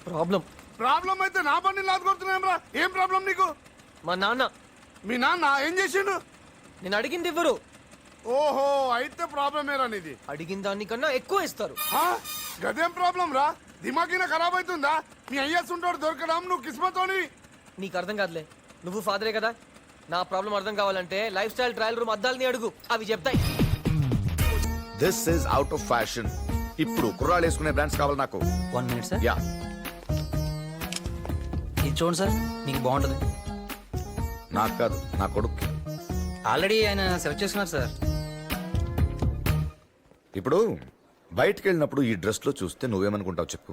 Problem. Problem అయితే నా బండి లాదుకొడుతున్నాయంరా. ఏం ప్రాబ్లం నీకు? మా నాన్న. మీ నాన్న ఏం చేసిండు? నేను అడిగింది ఇవ్వరు. ఓహో, అయితే ప్రాబ్లమేరా నీది. అడిగిన దానికన్నా ఎక్కువ ఇస్తారు. గదేం ప్రాబ్లం రా? దిమాగిన ఖరాబ్ అవుతుందా? మీ అయ్యేస్తుంటాడు దొరకడం, నువ్వు కిస్మతోని. నీకు అర్థం కాదులే, నువ్వు ఫాదరే కదా. నా ప్రాబ్లం అర్థం కావాలంటే లైఫ్ స్టైల్ ట్రయల్ రూమ్ అద్దాలని అడుగు, అవి చెప్తాయి. This is out of fashion. ఇప్పుడు కుర్రాళ్ళు వేసుకునే బ్రాండ్స్ కావాలి నాకు. 1 minute సార్. యా, ఇది చూడండి సార్, మీకు బాగుంటుంది. నాకు కాదు, నా కొడుకు. ఆల్రెడీ ఆయన సెలెక్ట్ చేసుకున్నారు సార్. ఇప్పుడు బయటికి వెళ్ళినప్పుడు ఈ డ్రెస్ లో చూస్తే నువ్వేమనుకుంటావు చెప్పు.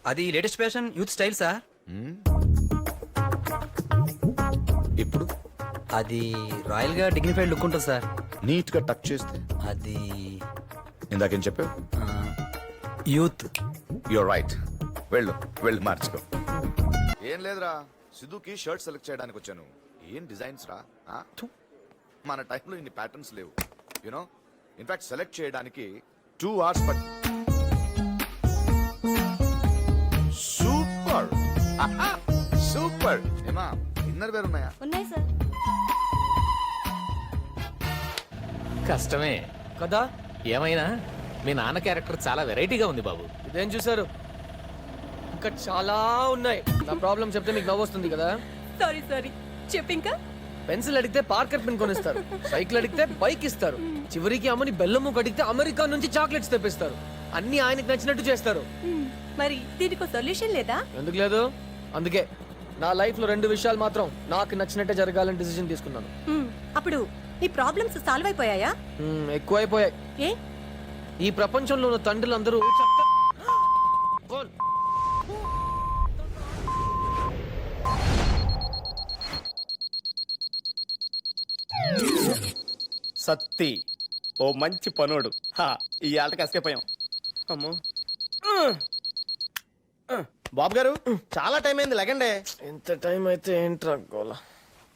అది latest fashion, youth style sir. ఇప్పుడు అది రాయల్ గా డిగ్నిఫైడ్ లుక్ ఉంటుంది సార్. నీట్ గా టచ్ చేస్తే అది ఇందాకేం చెప్పావు? యూత్. You're right. వెళ్ళు వెళ్ళు, మార్చుకో. ఏం లేదురా, సిద్ధుకి షర్ట్ సెలెక్ట్ చేయడానికి వచ్చాను. ఏం డిజైన్స్ రా. మన టైంలో ఇన్ని ప్యాటర్న్స్ లేవు. యూనో, ఇన్ఫాక్ట్ సెలెక్ట్ చేయడానికి 2 hours పట్. Super super. ఏమా ఇన్నర్ వేర్ ఉన్నాయా? ఉన్నాయి సార్. కష్టమే కదా. ఏమైనా మీ నాన్న క్యారెక్టర్ చాలా వెరైటీగా ఉంది బాబు. ఇదేం చూసారు, ఇంకా చాలా ఉన్నాయి. నా ప్రాబ్లం చెప్తే మీకు నవ్వు వస్తుంది కదా. సారీ సారీ, చెప్పు ఇంకా. పెన్సిల్ అడిగితే పార్కర్ పెన్ కొనిస్తారు, సైకిల్ అడిగితే బైక్ ఇస్తారు, చివరికి అమ్మని బెల్లం ముక్క అడిగితే అమెరికా నుంచి చాక్లెట్స్ తెప్పిస్తారు. అన్ని ఆయనకి నచ్చినట్టు చేస్తారు. మరి దీనికి సొల్యూషన్ లేదా? ఎందుకు లేదు, అందుకే నా లైఫ్ లో 2 విషయాలు మాత్రం నాకు నచ్చినట్టే జరగాలని డిసిజన్ తీసుకున్నాను. అప్పుడు నీ ప్రాబ్లమ్స్ సాల్వ్ అయిపోయాయా? ఎక్కువైపోయాయి. ఏ? ఈ ప్రపంచంలో ఉన్న తండ్రులందరూ సత్తి ఓ మంచి పనోడు. ఈ ఆటకి ఎస్కేపోయాం. అమ్మో బాబు గారు, చాలా టైం అయింది, లెగండే. ఎంత టైం అయితే ఏంట్రా గోల.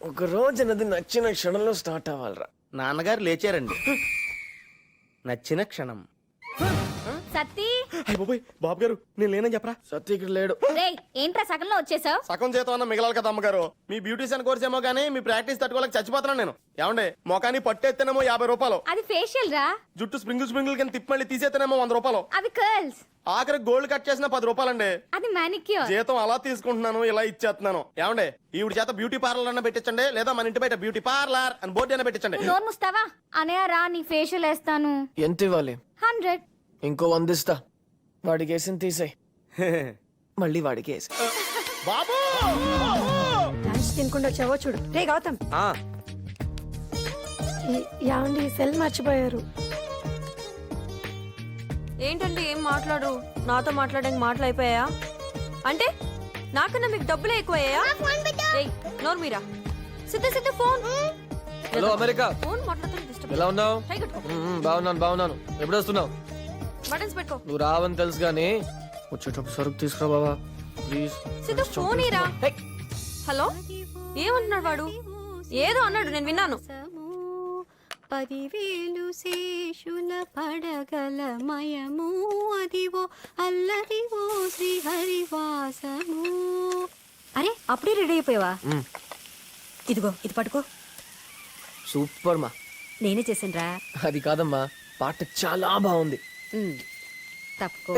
ఒక రోజు నది నచ్చిన క్షణంలో స్టార్ట్ అవ్వాలరా. నాన్నగారు లేచారండి. నచ్చిన క్షణం. సత్తి, బాబు గారు నేను లేనని చెప్పరా. సత్య ఇక్కడ లేడు. ఏంట్రా సగంలో వచ్చేసావు? సగం చేతం అన్న మిగలాలి కదా అమ్మగారు. మీ బ్యూటీషియన్ కోర్స్ ఏమో గానీ మీ ప్రాక్టీస్ తట్టుకోలేక చచ్చిపోతున్నాను నేను. ఏమండే, మొఖాన్ని పట్టేస్తేనేమో 50 రూపాయలు. అది ఫేషియల్ రా. జుట్టు స్ప్రింగుల్ కింద తిప్పి మళ్ళీ తీసేస్తేనేమో 100 రూపాయలు. అవి కర్ల్స్. ఆఖరి గోల్డ్ కట్ చేసిన 10 రూపాయలండి. అది మానిక్యూర్. జీతం అలా తీసుకుంటున్నాను, ఇలా ఇచ్చేస్తున్నాను. ఏమండే, ఈవిడ చేత బ్యూటీ పార్లర్ అన్న పెట్టించండి, లేదా మన ఇంటి బయట బ్యూటీ పార్లర్ అని బోర్డు అయినా పెట్టించండి. నోరు ముస్తావా? అనయ్య రా, నీ ఫేషియల్ వేస్తాను. ఎంత ఇవ్వాలి? 100. ఇంకో 100 ఇస్తా. వాడికి వేసింది తీసేయ్, మళ్ళీ వాడికి వేసి. బాబు లంచ్ తినకుండా వచ్చావో చూడు. రే గౌతమ్, యావండి సెల్ మర్చిపోయారు. ఏంటంటే ఏం మాట్లాడు? నాతో మాట్లాడడానికి మాటలు అయిపోయా అంటే? నాకన్నా మీకు డబ్బులే ఎక్కువయ్యా? నోరు మీరా. సిద్ధ ఫోన్. హలో అమెరికా, ఫోన్ మాట్లాడుతుంది. ఎలా ఉన్నావు? బాగున్నాను. ఎప్పుడు వస్తున్నావు? బటన్స్ పెట్టుకో. నువ్వు రావని తెలుసు గానీ వచ్చేటప్పుడు సరుకు తీసుకురా బాబా ప్లీజ్. సిద్ధ ఫోన్ ఇరా. హలో, ఏమంటున్నాడు వాడు? ఏదో అన్నాడు, నేను విన్నాను. 10,000 శేషుల పడగల మయము అదివో అల్లరివో శ్రీహరివాసము. అరే, అప్పుడే రెడీ అయిపోయావా? ఇదిగో ఇది పట్టుకో. సూపర్ మా. నేనే చేసిండ్రా. అది కాదమ్మా, పాట చాలా బాగుంది. తప్పుకో.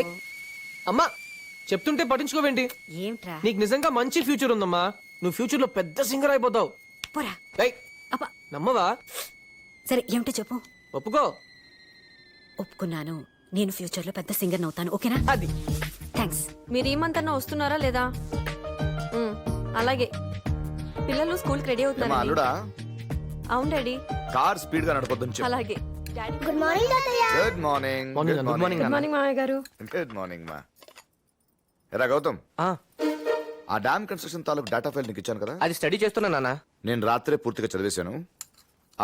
అమ్మా చెప్తుంటే పట్టించుకోవేంటి? ఏమిట్రా? నీకు నిజంగా మంచి ఫ్యూచర్ ఉందమ్మా. నువ్వు ఫ్యూచర్ లో పెద్ద సింగర్ అయిపోతావు. పోరా. అబ్బా, నమ్మవా? సరే ఏమిటో చెప్పు. ఒప్పుకో. ఒప్పుకున్నాను, నేను ఫ్యూచర్ లో పెద్ద సింగర్ అవుతాను. ఓకేనా? అది. థ్యాంక్స్. మీరు ఏమంతన్నా వస్తున్నారా లేదా? అలాగే. పిల్లలు స్కూల్ కి రెడీ అవుతున్నారు. అల్లుడా, అవును డాడీ. కార్ స్పీడ్ గా నడపొద్దని చెప్పు. అలాగే. గుడ్ మార్నింగ్ తాతయ్య. Good morning. గుడ్ మార్నింగ్ మామయ్య గారు. గుడ్ మార్నింగ్ మా. ఎరా గౌతమ్, ఆ డామ్ కన్స్ట్రక్షన్ తాలూకు డేటా ఫైల్ నీకు ఇచ్చాను కదా, అది స్టడీ చేస్తున్నా నాన్న. నేను రాత్రే పూర్తిగా చదివేశాను.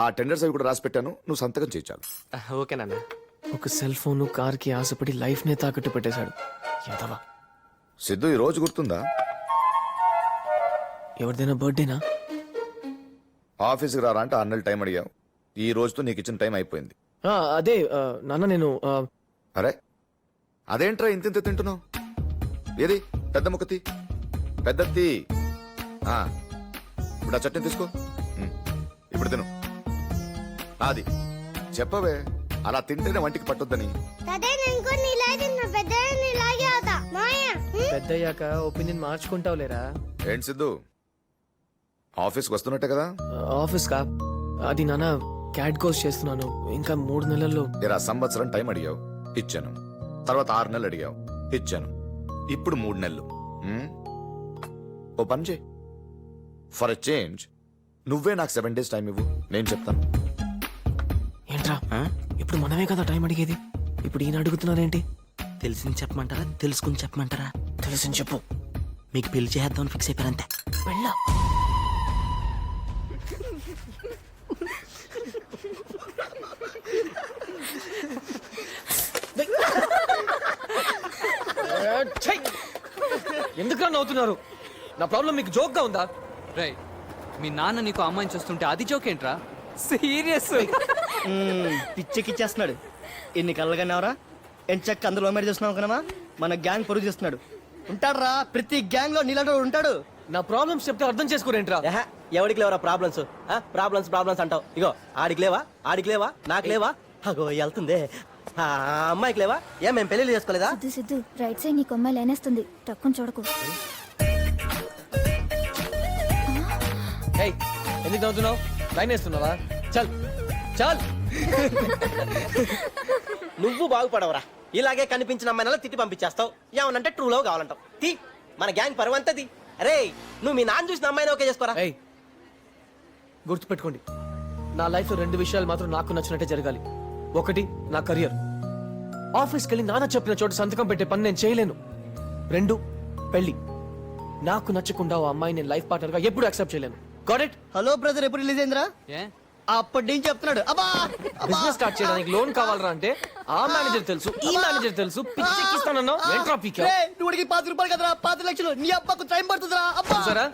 ఆ టెండర్స్ అవి కూడా రాసి పెట్టాను, నువ్వు సంతకం చేయించాలి. ఓకే నాన్న. ఒక సెల్ ఫోన్ కార్ కి ఆశపడి లైఫ్ నే తాకట్టు పెట్టేశాడు. ఎంతవా సిద్ధు, ఈ రోజు గుర్తుందా? ఎవరిదైనా బర్త్డేనా? ఆఫీస్కి రారా అంటే 6 నెలలు టైం అడిగావు. ఈ రోజుతో నీకు ఇచ్చిన టైం అయిపోయింది. అదే నాన్న, నేను అరే అదేంట్రా ఇంత తింటున్నావు? ఏది పెద్ద ముక్కతి పెద్దది ఇప్పుడు ఆ చట్నీ తీసుకో ఇప్పుడు తిను అది చెప్పవే అలా తింటేనే వంటికి పట్టొద్దని పెద్దయ్యాక ఒపీనియన్ మార్చుకుంటావులేరా. ఏంటి సిద్ధు ఆఫీస్కి వస్తున్నట్టే కదా? ఆఫీస్ కా అది నాన్న క్యాట్ కోర్స్ చేస్తున్నాను. ఇంకా 3 నెలల్లో. ఇలా సంవత్సరం టైం అడిగావు, ఇచ్చాను. తర్వాత 6 నెలలు అడిగావు, ఇచ్చాను. ఇప్పుడు 3 నెలలు. ఓ పని చేయి, ఫర్ ఎ చేంజ్ నువ్వే నాకు 7 days టైం ఇవ్వు, నేను చెప్తాను. ఏంట్రా ఇప్పుడు మనమే కదా టైం అడిగేది, ఇప్పుడు ఈయన అడుగుతున్నారేంటి? తెలిసింది చెప్పమంటారా తెలుసుకుని చెప్పమంటారా? తెలిసింది చెప్పు. మీకు పెళ్లి చేద్దామని ఫిక్స్ అయిపోయారంతే. వెళ్ళా ఎందుకు నవ్వుతున్నారు? నా ప్రాబ్లం మీకు జోక్ గా ఉందా? రై మీ నాన్న నీకు అమ్మాయిని చూస్తుంటే అది జోక్ ఏంట్రా? సీరియస్ పిచ్చెక్కిచ్చేస్తున్నాడు. ఎన్ని కళ్ళగానేవరా ఎంచక్క అందులో మరి చేస్తున్నావు కదమ్మా. మన గ్యాంగ్ పొరుగు చేస్తున్నాడు. ఉంటాడురా, ప్రతి గ్యాంగ్ లో నీళ్ళ ఉంటాడు. నా ప్రాబ్లమ్స్ చెప్తే అర్థం చేసుకోరేంట్రా? ఎవడికి లేవరా ప్రాబ్లమ్స్? ప్రాబ్లమ్స్ అంటావు. ఇగో ఆడికి లేవా, నాకు లేవా, అగో వెళ్తుంది. ఆ అమ్మాయికి లేవా? ఏం మేము పెళ్లి చేసుకోలేదా? సిద్ధు రైట్ సైడ్ నీకు అమ్మాయి లేనేస్తుంది, తక్కువ చూడకు. ఏయ్, ఎందుకు నవ్వుతున్నావు? లైన్ వేస్తున్నావా? చల్ చల్. నువ్వు బాగుపడవరా. ఇలాగే కనిపించిన అమ్మాయినలా తిట్టి పంపించేస్తావు. ఏమనంటే ట్రూ లవ్ కావాలంటావు. తీ, మన గ్యాంగ్ పరువంతది. అరే నువ్వు మీ నాన్న చూసిన అమ్మాయిని ఓకే చేసుకోరా. ఏయ్, గుర్తుపెట్టుకోండి, నా లైఫ్ లో 2 విషయాలు మాత్రం నాకు నచ్చినట్టే జరగాలి. ఒకటి నా కెరియర్. ఆఫీస్కి వెళ్ళి నాన్న చెప్పిన చోట సంతకం పెట్టే పని నేను చేయలేను. 2 పెళ్లి. నాకు నచ్చకుండా ఓ అమ్మాయి నేను లైఫ్ పార్ట్నర్ గా ఎప్పుడు యాక్సెప్ట్ చేయలేను. Got it? హలో బ్రదర్, ఎప్పుడు రిలీజ్ అయిందిరా? అప్పటి నుంచి చెప్తున్నాడు. అబ్బా బిజినెస్ స్టార్ట్ చేయడానికి లోన్ కావాలరా అంటే ఆ మేనేజర్ తెలుసు, ఈ మేనేజర్ తెలుసు, పిచ్చెక్కిస్తానన్నా ఏంట్రా పీకే? నువ్వుడికి 5 రూపాయలు కదరా, 5 లక్షలు. నీ అబ్బకు టైం పడుతుందిరా. అబ్బా సరే,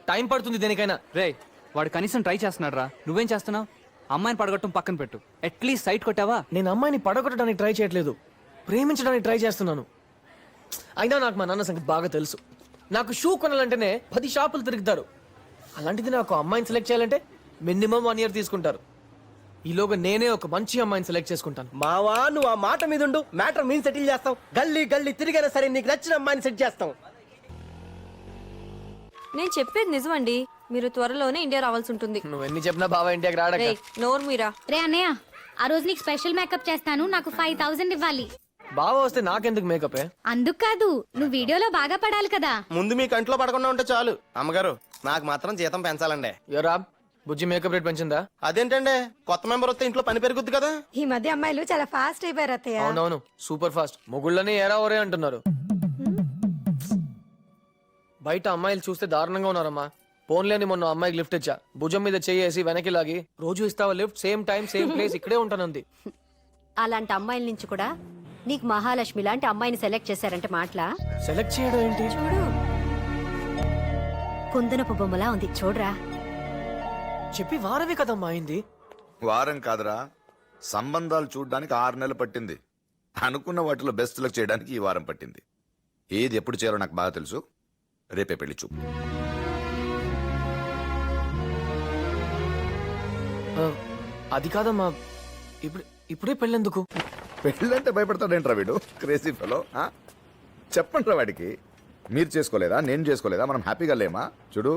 టైం పడుతుంది దేనికైనా. రే వాడు కనీసం ట్రై చేస్తున్నాడు రా. నువ్వేం చేస్తున్నావు? అమ్మాయిని పడగొట్టడం పక్కన పెట్టు, అట్లీస్ట్ సైట్ కొట్టావా? నేను అమ్మాయిని పడగొట్టడానికి ట్రై చేయట్లేదు, ప్రేమించడానికి ట్రై చేస్తున్నాను. అయినా నాకు మా నాన్న సంగతి బాగా తెలుసు. నాకు షూ కొనాలంటేనే 10 షాపులు తిరుగుతారు. అలాంటిది నాకు అమ్మాయిని సెలెక్ట్ చేయాలంటే మినిమం 1 year తీసుకుంటారు. ఈలోగా నేనే ఒక మంచి అమ్మాయిని సెలెక్ట్ చేసుకుంటాను. మావా నువ్వు ఆ మాట మీద ఉండు, మ్యాటర్ మేము సెటిల్ చేస్తాం. గల్లీ తిరిగైనా సరే నీకు నచ్చిన అమ్మాయిని సెట్ చేస్తాం. నేను చెప్పేది నిజమండి. మీరు త్వరలోనే ఇండియా రావాల్సి ఉంటుంది. నువ్వు ఎన్ని చెప్పినా బాబా ఇండియాకి రాడక. రేయ్, నోరు మీరా. రే అన్నయ్య, ఆ రోజు నీకు స్పెషల్ మేకప్ చేస్తాను, నాకు 5000 ఇవ్వాలి. బావా వస్తే నాకెందుకు మేకప్? అందుకు కాదు, నువ్వు వీడియోలో బాగా పడాలి కదా. ముందు మీ కంట్లో పడకుండా ఉంటే చాలు. అమ్మగారు నాకు మాత్రం జీతం పెంచాలండి. ఎవరా బుజ్జి మేకప్ రేట్ పెంచిందా? అదేంటండి, కొత్త మెంబర్ వస్తే ఇంట్లో పని పెరుగుద్ది కదా. ఈ మధ్య అమ్మాయిలు చాలా ఫాస్ట్ అయిపోయారు అత్తయ్య. అవునవును, సూపర్ ఫాస్ట్. మొగుళ్ళని ఏరా ఓరే అంటున్నారు. బయట అమ్మాయిలు చూస్తే దారుణంగా ఉన్నారమ్మా. పోన్లేని మొన్న అమ్మాయికి లిఫ్ట్ ఇచ్చా, భుజం మీద చేసి వెనక్కి లాగి, రోజు ఇస్తావా lift, same time same place, ఇక్కడే ఉంటానంది. అలాంటి అమ్మాయిల నుంచి కూడా నీకు మహాలక్ష్మి లాంటి అమ్మాయిని సెలెక్ట్ చేశారంటే మాటలా? సెలెక్ట్ చేయడం ఏంటి? చూడు, కుందనపు బొమ్మలా ఉంది చూడరా. చెప్పి వారవే కదమ్మా అయింది. వారం కాదురా, సంబంధాలు చూడడానికి 6 నెలలు పట్టింది. అనుకున్న వాటిలో బెస్ట్ సెలెక్ట్ చేయడానికి ఈ వారం పట్టింది. ఏది ఎప్పుడు చేయాలో నాకు బాగా తెలుసు. రేపే పెళ్లి చూపు. అది కాదమ్మా, ఇప్పుడే పెళ్ళెందుకు? పెళ్ళంటే భయపడతాడేంట్రా వీడు, క్రేజీ ఫెలో. చెప్పండి రా వాడికి, మీరు చేసుకోలేదా, నేను చేసుకోలేదా, మనం హ్యాపీగా లేమా? చూడు,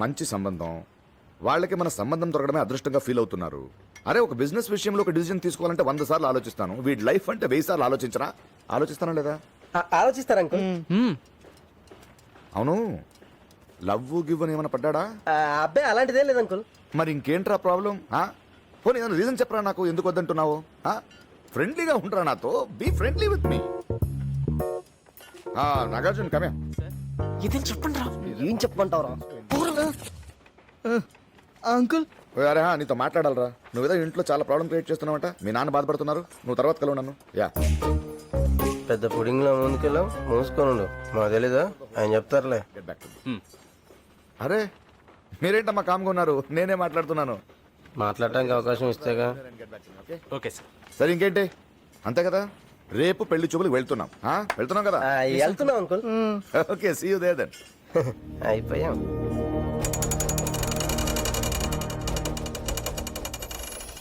మంచి సంబంధం, వాళ్ళకి మన సంబంధం దొరకడమే అదృష్టంగా ఫీల్ అవుతున్నారు. అరే ఒక బిజినెస్ విషయంలో ఒక డిసిజన్ తీసుకోవాలంటే 100 సార్లు ఆలోచిస్తాను. వీడి లైఫ్ అంటే 1000 సార్లు ఆలోచించరా? ఆలోచిస్తానా లేదా? ఆలోచిస్తారా అంకుల్? అవును, లవ్ గివ్ అని ఏమైనా పడ్డాడా? అబ్బాయి అలాంటిదే లేదు అంకుల్. మరి ఇంకేంట్రా ప్రాబ్లం? పోనీ ఏదైనా రీజన్ చెప్పరా నాకు, ఎందుకు వద్దంటున్నావు? ఫ్రెండ్లీగా ఉంటారా నాతో, be friendly with me. Nagarjuna కమే. ఇదేం చెప్పండి రా. ఏం చెప్పమంటావురా అంకుల్? అరే నీతో మాట్లాడాలరా. నువ్వేదో ఇంట్లో చాలా ప్రాబ్లం క్రియేట్ చేస్తున్నావంట, మీ నాన్న బాధపడుతున్నారు, నువ్వు తర్వాత కలవు నన్ను. యా, పెద్ద పుడింగ్ లో ముందుకెళ్ళాం, మూసుకోను. మాకు తెలీదా, ఆయన చెప్తారులే. అరే మీరేంటమ్మా కామ్గా ఉన్నారు, నేనే మాట్లాడుతున్నాను. మాట్లాడటానికి అవకాశం ఇస్తేగా. Okay sir. సరే ఇంకేంటి, అంతే కదా. రేపు పెళ్లి చూపులకు వెళ్తున్నాం వెళ్తున్నాం కదా వెళ్తున్నాం uncle okay see you there then అయిపోయాం